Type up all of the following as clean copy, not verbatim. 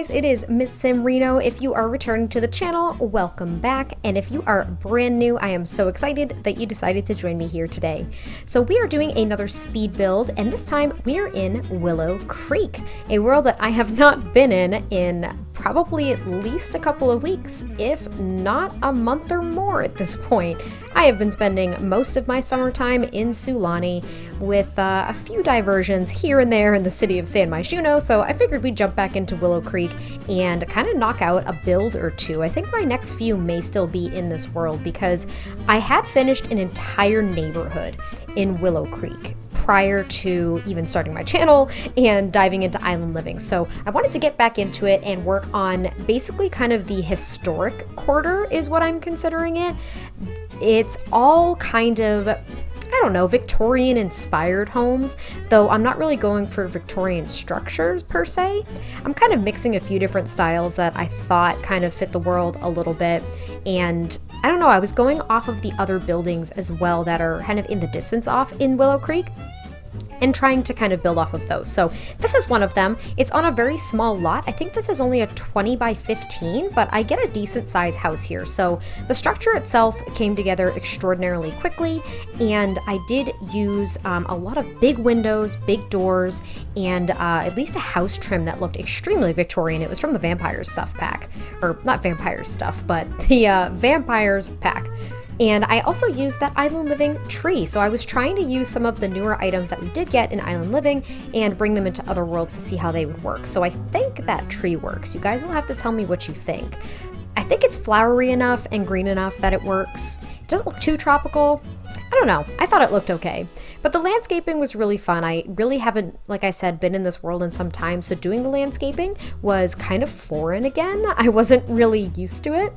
guys, it is MissSimReno. If you are returning to the channel, welcome back. And if you are brand new, I am so excited that you decided to join me here today. So we are doing another speed build, and this time we are in Willow Creek, a world that I have not been in probably at least a couple of weeks, if not a month or more at this point. I have been spending most of my summertime in Sulani with a few diversions here and there in the city of San Myshuno, so I figured we'd jump back into Willow Creek and kind of knock out a build or two. I think my next few may still be in this world because I had finished an entire neighborhood in Willow Creek prior to even starting my channel and diving into island living. So I wanted to get back into it and work on basically kind of the historic quarter is what I'm considering it. It's all kind of, I don't know, Victorian inspired homes, though I'm not really going for Victorian structures per se. I'm kind of mixing a few different styles that I thought kind of fit the world a little bit, and I don't know, I was going off of the other buildings as well that are kind of in the distance off in Willow Creek and trying to kind of build off of those. So this is one of them. It's on a very small lot. I think this is only a 20 by 15, but I get a decent size house here. So the structure itself came together extraordinarily quickly, and I did use a lot of big windows, big doors, and at least a house trim that looked extremely Victorian. It was from the Vampires stuff pack, or not Vampires stuff, but the Vampires pack. And I also used that Island Living tree. So I was trying to use some of the newer items that we did get in Island Living and bring them into other worlds to see how they would work. So I think that tree works. You guys will have to tell me what you think. I think it's flowery enough and green enough that it works. It doesn't look too tropical. I don't know. I thought it looked okay. But the landscaping was really fun. I really haven't, like I said, been in this world in some time. So doing the landscaping was kind of foreign again. I wasn't really used to it.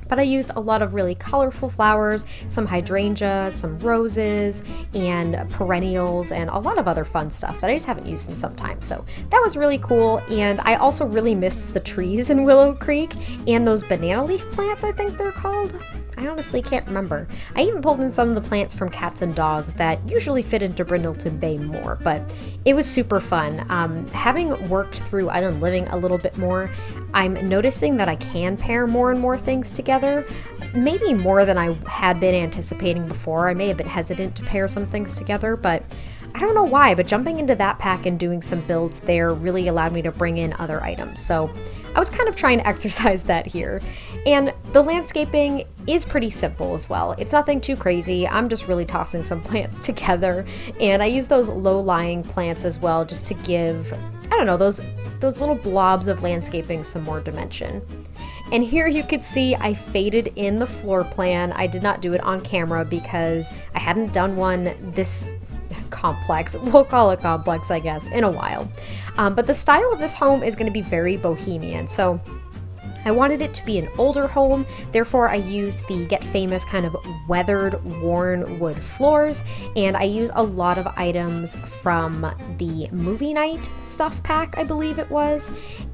But I used a lot of really colorful flowers, some hydrangea, some roses, and perennials, and a lot of other fun stuff that I just haven't used in some time. So that was really cool, and I also really missed the trees in Willow Creek and those banana leaf plants, I think they're called. I honestly can't remember. I even pulled in some of the plants from Cats and Dogs that usually fit into Brindleton Bay more, but it was super fun. Having worked through Island Living a little bit more, I'm noticing that I can pair more and more things together, maybe more than I had been anticipating before. I may have been hesitant to pair some things together, but I don't know why, but jumping into that pack and doing some builds there really allowed me to bring in other items. So I was kind of trying to exercise that here. And the landscaping is pretty simple as well. It's nothing too crazy. I'm just really tossing some plants together. And I use those low-lying plants as well just to give, I don't know, those little blobs of landscaping some more dimension. And here you could see I faded in the floor plan. I did not do it on camera because I hadn't done one this complex, we'll call it complex, I guess, in a while. But the style of this home is going to be very Bohemian. So I wanted it to be an older home, therefore I used the Get Famous kind of weathered, worn wood floors, and I used a lot of items from the Movie Night stuff pack, I believe it was,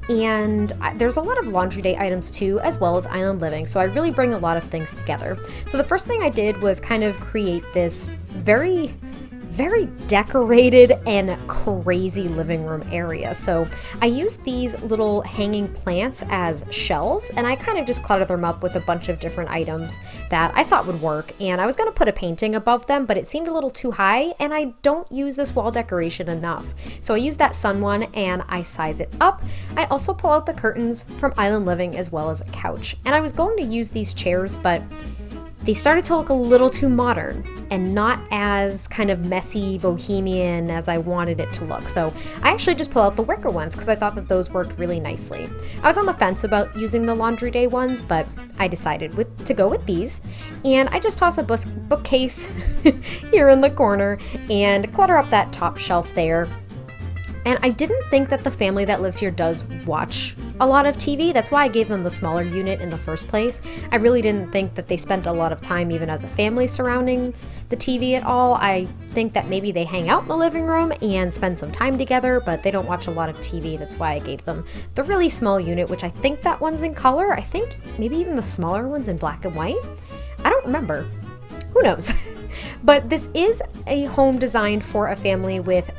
and there's a lot of laundry day items too, as well as Island Living, so I really bring a lot of things together. So the first thing I did was kind of create this very decorated and crazy living room area. So I used these little hanging plants as shelves, and I kind of just cluttered them up with a bunch of different items that I thought would work. And I was going to put a painting above them, but it seemed a little too high, and I don't use this wall decoration enough. So I used that sun one and I size it up. I also pull out the curtains from Island Living as well as a couch. And I was going to use these chairs, but they started to look a little too modern and not as kind of messy bohemian as I wanted it to look. So I actually just pulled out the wicker ones because I thought that those worked really nicely. I was on the fence about using the laundry day ones, but I decided to go with these. And I just toss a bookcase here in the corner and clutter up that top shelf there. And I didn't think that the family that lives here does watch a lot of TV. That's why I gave them the smaller unit in the first place. I really didn't think that they spent a lot of time even as a family surrounding the TV at all. I think that maybe they hang out in the living room and spend some time together, but they don't watch a lot of TV. That's why I gave them the really small unit, which I think that one's in color. I think maybe even the smaller one's in black and white. I don't remember. Who knows? But this is a home designed for a family with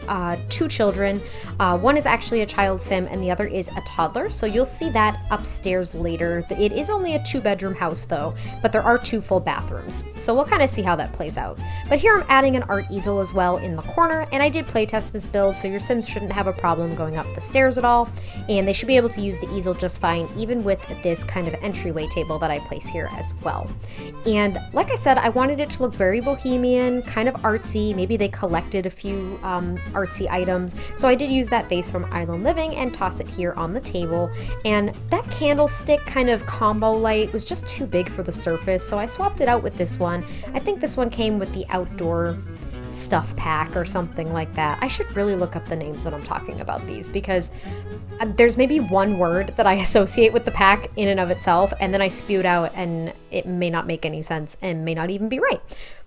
2 children. One is actually a child sim and the other is a toddler, so you'll see that upstairs later. It is only a 2-bedroom house though, but there are 2 full bathrooms, so we'll kind of see how that plays out. But here I'm adding an art easel as well in the corner, and I did playtest this build, so your sims shouldn't have a problem going up the stairs at all, and they should be able to use the easel just fine, even with this kind of entryway table that I place here as well. And like I said, I wanted it to look very bohemian, kind of artsy. Maybe they collected a few artsy items. So I did use that vase from Island Living and toss it here on the table. And that candlestick kind of combo light was just too big for the surface, so I swapped it out with this one. I think this one came with the outdoor stuff pack or something like that. I should really look up the names when I'm talking about these, because there's maybe one word that I associate with the pack in and of itself, and then I spew it out and it may not make any sense and may not even be right.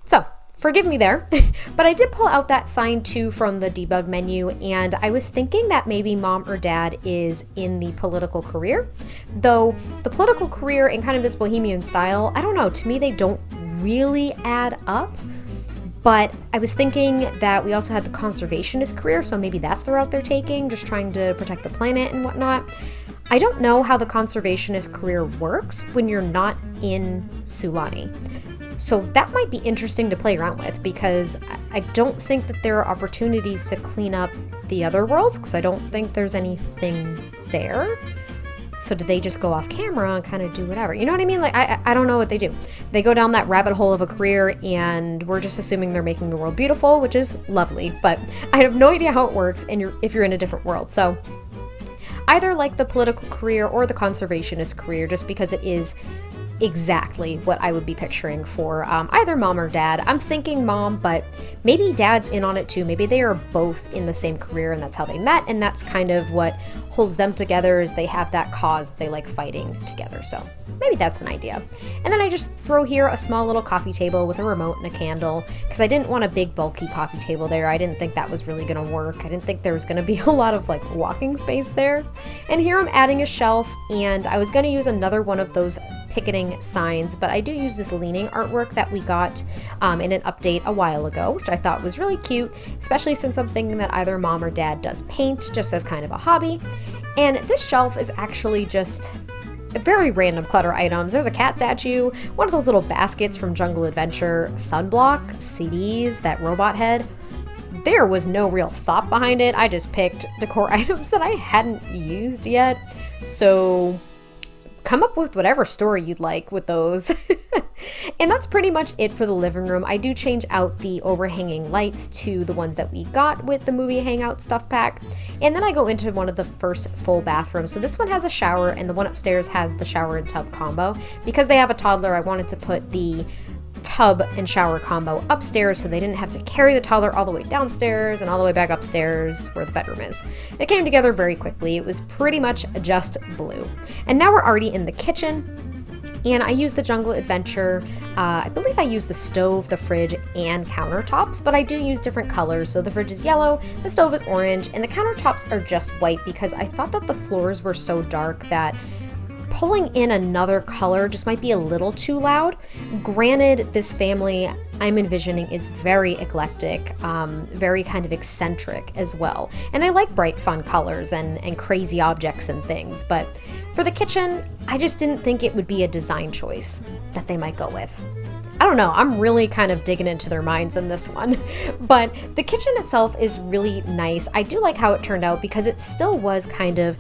So forgive me there. But I did pull out that sign too from the debug menu, and I was thinking that maybe mom or dad is in the political career. Though the political career in kind of this bohemian style, I don't know, to me they don't really add up. But I was thinking that we also had the conservationist career, so maybe that's the route they're taking, just trying to protect the planet and whatnot. I don't know how the conservationist career works when you're not in Sulani. So that might be interesting to play around with, because I don't think that there are opportunities to clean up the other worlds, because I don't think there's anything there. So do they just go off camera and kind of do whatever? You know what I mean? Like, I don't know what they do. They go down that rabbit hole of a career, and we're just assuming they're making the world beautiful, which is lovely, but I have no idea how it works if you're in a different world. So either like the political career or the conservationist career, just because it is exactly what I would be picturing for either mom or dad. I'm thinking mom, but maybe dad's in on it too. Maybe they are both in the same career and that's how they met, and that's kind of what holds them together, is they have that cause they like fighting together. So maybe that's an idea. And then I just throw here a small little coffee table with a remote and a candle, because I didn't want a big bulky coffee table there. I didn't think that was really gonna work. I didn't think there was gonna be a lot of like walking space there. And here I'm adding a shelf, and I was gonna use another one of those picketing signs, but I do use this leaning artwork that we got in an update a while ago, which I thought was really cute, especially since I'm thinking that either mom or dad does paint just as kind of a hobby. And this shelf is actually just very random clutter items. There's a cat statue, one of those little baskets from Jungle Adventure, sunblock, CDs, that robot head. There was no real thought behind it. I just picked decor items that I hadn't used yet. So come up with whatever story you'd like with those. And that's pretty much it for the living room. I do change out the overhanging lights to the ones that we got with the movie hangout stuff pack. And then I go into one of the first full bathrooms. So this one has a shower, and the one upstairs has the shower and tub combo. Because they have a toddler, I wanted to put the tub and shower combo upstairs so they didn't have to carry the toddler all the way downstairs and all the way back upstairs where the bedroom is. It came together very quickly. It was pretty much just blue. And now we're already in the kitchen. And I use the Jungle Adventure, I believe I use the stove, the fridge, and countertops, but I do use different colors. So the fridge is yellow, the stove is orange, and the countertops are just white, because I thought that the floors were so dark that pulling in another color just might be a little too loud. Granted, this family I'm envisioning is very eclectic, very kind of eccentric as well. And they like bright, fun colors and crazy objects and things. But for the kitchen, I just didn't think it would be a design choice that they might go with. I don't know, I'm really kind of digging into their minds in this one. But the kitchen itself is really nice. I do like how it turned out, because it still was kind of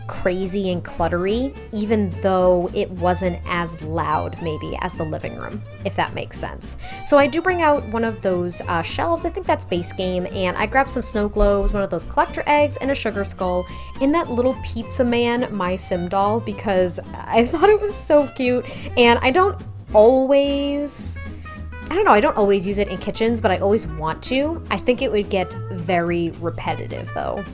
crazy and cluttery, even though it wasn't as loud maybe as the living room, if that makes sense. So I do bring out one of those shelves, I think that's base game, and I grabbed some snow globes, one of those collector eggs, and a sugar skull, and that little pizza man My Sim doll, because I thought it was so cute. And I don't always use it in kitchens, but I always want to. I think it would get very repetitive though.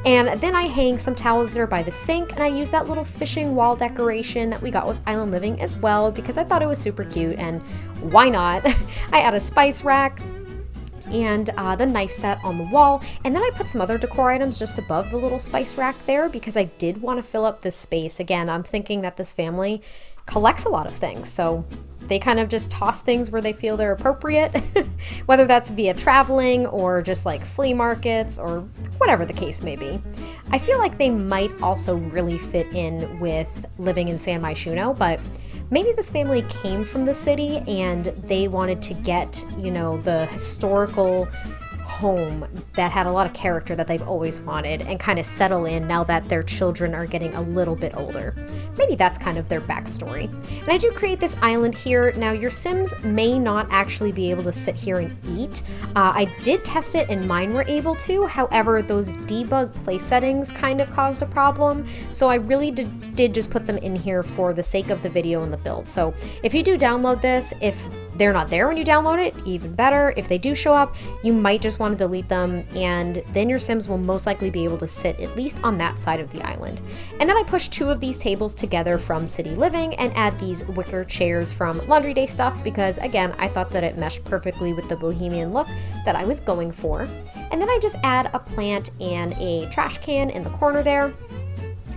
And then I hang some towels there by the sink, and I use that little fishing wall decoration that we got with Island Living as well, because I thought it was super cute, and why not? I add a spice rack and the knife set on the wall, and then I put some other decor items just above the little spice rack there, because I did want to fill up this space. Again, I'm thinking that this family collects a lot of things. So they kind of just toss things where they feel they're appropriate, whether that's via traveling or just like flea markets or whatever the case may be. I feel like they might also really fit in with living in San Myshuno, but maybe this family came from the city and they wanted to get, you know, the historical home that had a lot of character that they've always wanted and kind of settle in now that their children are getting a little bit older. Maybe that's kind of their backstory. And I do create this island here. Now your Sims may not actually be able to sit here and eat. I did test it and mine were able to. However, those debug place settings kind of caused a problem. So I really did just put them in here for the sake of the video and the build. So if you do download this, if they're not there when you download it, even better. If they do show up, you might just want to delete them, and then your Sims will most likely be able to sit at least on that side of the island. And then I push 2 of these tables together from City Living and add these wicker chairs from Laundry Day Stuff because, again, I thought that it meshed perfectly with the Bohemian look that I was going for. And then I just add a plant and a trash can in the corner there.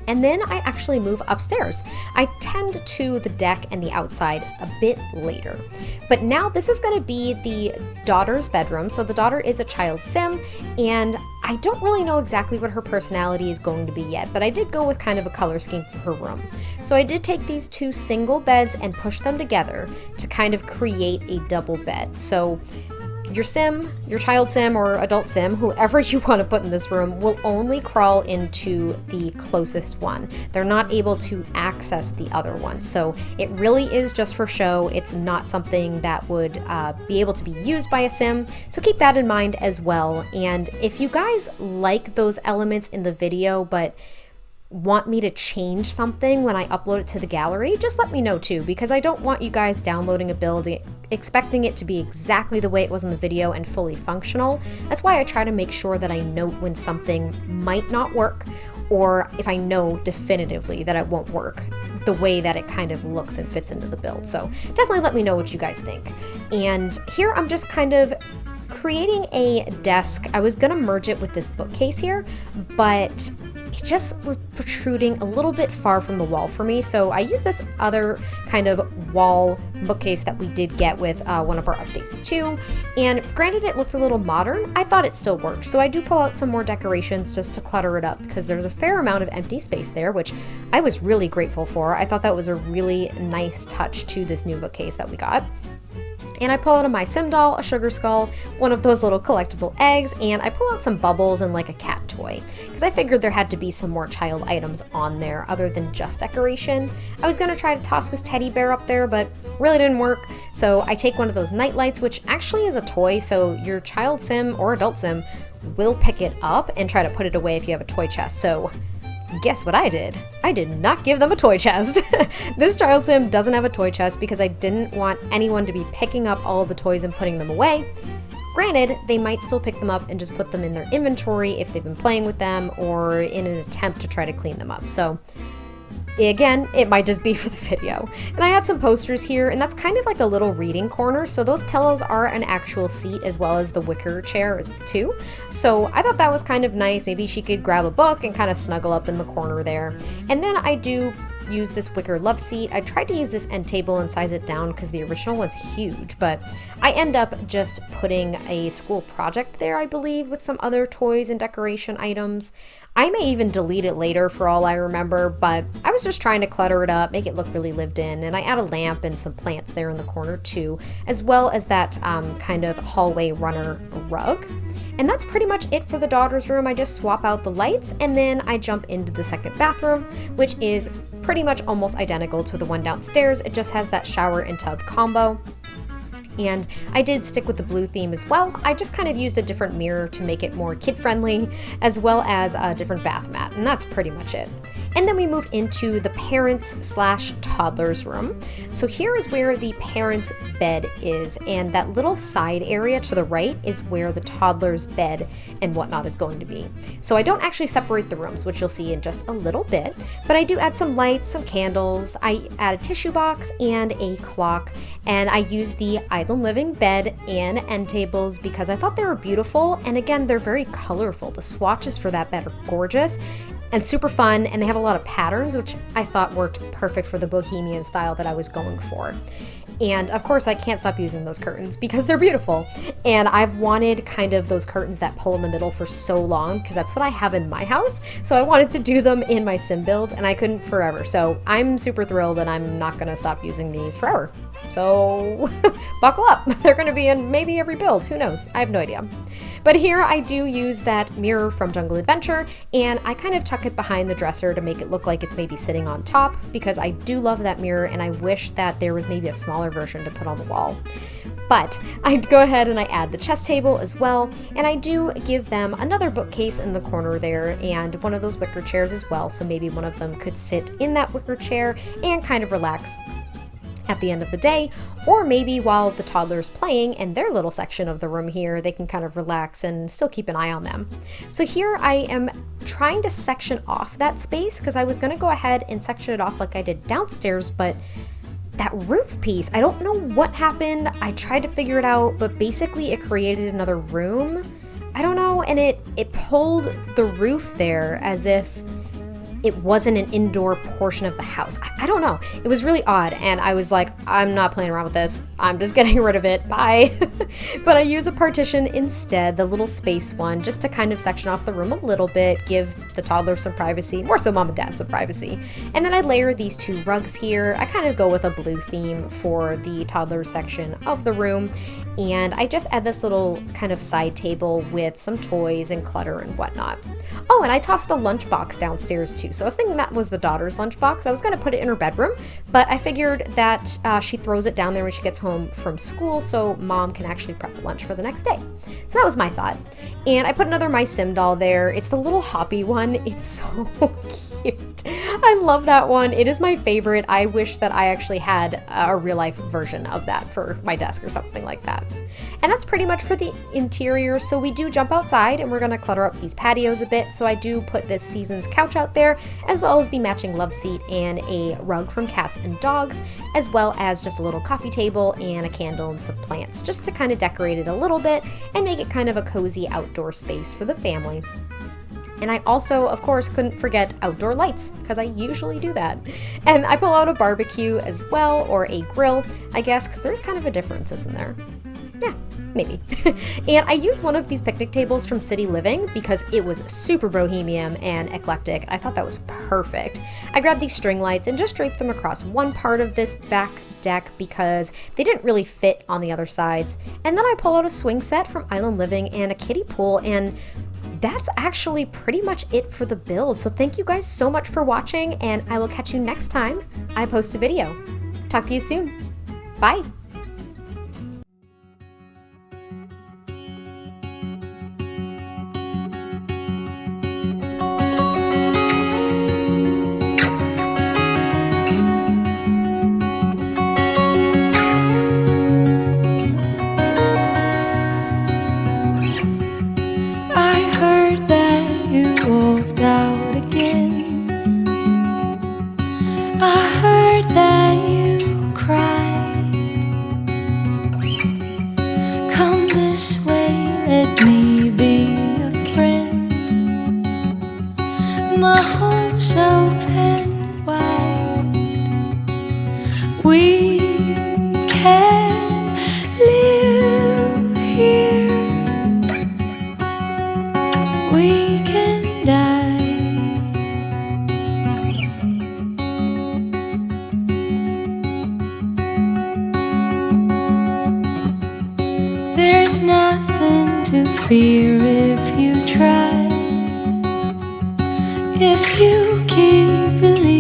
And then I actually move upstairs. I tend to the deck and the outside a bit later. But now this is going to be the daughter's bedroom. So the daughter is a child sim, and I don't really know exactly what her personality is going to be yet, but I did go with kind of a color scheme for her room. So I did take these 2 single beds and push them together to kind of create a double bed. So your sim, your child sim or adult sim, whoever you want to put in this room, will only crawl into the closest one. They're not able to access the other one. So it really is just for show. It's not something that would be able to be used by a sim. So keep that in mind as well. And if you guys like those elements in the video, but want me to change something when I upload it to the gallery, just let me know too, because I don't want you guys downloading a build expecting it to be exactly the way it was in the video and fully functional. That's why I try to make sure that I note when something might not work, or if I know definitively that it won't work the way that it kind of looks and fits into the build. So definitely let me know what you guys think. And here I'm just kind of creating a desk. I was gonna merge it with this bookcase here, but it just was protruding a little bit far from the wall for me. So I used this other kind of wall bookcase that we did get with one of our updates too. And granted, it looked a little modern. I thought it still worked. So I do pull out some more decorations just to clutter it up because there's a fair amount of empty space there, which I was really grateful for. I thought that was a really nice touch to this new bookcase that we got. And I pull out of my sim doll, a sugar skull, one of those little collectible eggs, and I pull out some bubbles and like a cat toy, because I figured there had to be some more child items on there other than just decoration. I was gonna try to toss this teddy bear up there, but really didn't work. So I take one of those night lights, which actually is a toy, so your child sim or adult sim will pick it up and try to put it away if you have a toy chest. So guess what I did? I did not give them a toy chest. This child sim doesn't have a toy chest because I didn't want anyone to be picking up all of the toys and putting them away. Granted, they might still pick them up and just put them in their inventory if they've been playing with them or in an attempt to try to clean them up. So again, it might just be for the video. And I had some posters here, and that's kind of like a little reading corner. So those pillows are an actual seat as well as the wicker chair too. So I thought that was kind of nice. Maybe she could grab a book and kind of snuggle up in the corner there. And then I do use this wicker love seat. I tried to use this end table and size it down because the original was huge, but I end up just putting a school project there, I believe, with some other toys and decoration items. I may even delete it later for all I remember, but I was just trying to clutter it up, make it look really lived in, and I add a lamp and some plants there in the corner too, as well as that kind of hallway runner rug. And that's pretty much it for the daughter's room. I just swap out the lights and then I jump into the second bathroom, which is pretty much almost identical to the one downstairs. It just has that shower and tub combo. And I did stick with the blue theme as well. I just kind of used a different mirror to make it more kid-friendly, as well as a different bath mat, and that's pretty much it. And then we move into the parents/toddlers room. So here is where the parents' bed is, and that little side area to the right is where the toddler's bed and whatnot is going to be. So I don't actually separate the rooms, which you'll see in just a little bit, but I do add some lights, some candles. I add a tissue box and a clock, and I use the Island Living bed and end tables because I thought they were beautiful, and again, they're very colorful. The swatches for that bed are gorgeous. and super fun, and they have a lot of patterns, which I thought worked perfect for the bohemian style that I was going for. And of course, I can't stop using those curtains because they're beautiful. And I've wanted kind of those curtains that pull in the middle for so long, because that's what I have in my house. So I wanted to do them in my sim build, and I couldn't forever. So I'm super thrilled, and I'm not gonna stop using these forever. So buckle up. They're gonna be in maybe every build, who knows? I have no idea. But here I do use that mirror from Jungle Adventure, and I kind of tuck it behind the dresser to make it look like it's maybe sitting on top, because I do love that mirror, and I wish that there was maybe a smaller version to put on the wall. But I go ahead and I add the chess table as well, and I do give them another bookcase in the corner there and one of those wicker chairs as well, so maybe one of them could sit in that wicker chair and kind of relax at the end of the day, or maybe while the toddler's playing in their little section of the room here, they can kind of relax and still keep an eye on them. So here I am trying to section off that space, because I was going to go ahead and section it off like I did downstairs, but that roof piece, I don't know what happened. I tried to figure it out, but basically it created another room. I don't know, and it pulled the roof there as if it wasn't an indoor portion of the house. I don't know. It was really odd, and I was like, I'm not playing around with this. I'm just getting rid of it. Bye. But I use a partition instead, the little space one, just to kind of section off the room a little bit, give the toddler some privacy, more so mom and dad some privacy. And then I layer these two rugs here. I kind of go with a blue theme for the toddler section of the room. And I just add this little kind of side table with some toys and clutter and whatnot. Oh, and I tossed the lunchbox downstairs too. So I was thinking that was the daughter's lunchbox. I was going to put it in her bedroom, but I figured that she throws it down there when she gets home from school, so mom can actually prep lunch for the next day. So that was my thought. And I put another My Sim doll there. It's the little hoppy one. It's so cute. I love that one. It is my favorite. I wish that I actually had a real life version of that for my desk or something like that. And that's pretty much for the interior. So we do jump outside and we're going to clutter up these patios a bit. So I do put this season's couch out there, as well as the matching love seat and a rug from cats and dogs, as well as just a little coffee table and a candle and some plants, just to kind of decorate it a little bit and make it kind of a cozy outdoor space for the family. And I also, of course, couldn't forget outdoor lights, because I usually do that. And I pull out a barbecue as well, or a grill, I guess, because there's kind of a difference, isn't there? Yeah, maybe. And I used one of these picnic tables from City Living because it was super bohemian and eclectic. I thought that was perfect. I grabbed these string lights and just draped them across one part of this back deck because they didn't really fit on the other sides. And then I pull out a swing set from Island Living and a kiddie pool, and that's actually pretty much it for the build. So thank you guys so much for watching, and I will catch you next time I post a video. Talk to you soon. Bye. My home's open wide. We can live here. We can die. There's nothing to fear if you try. If you keep believing,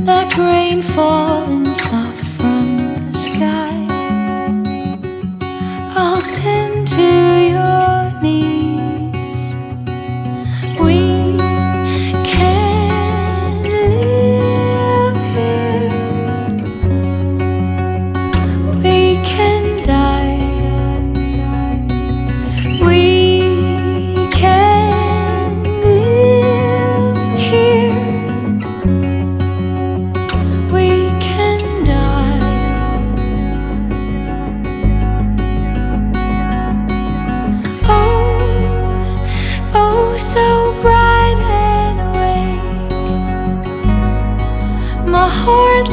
like rain falling soft from the sky, I'll tend to your needs. We can live here. We can die. We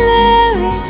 There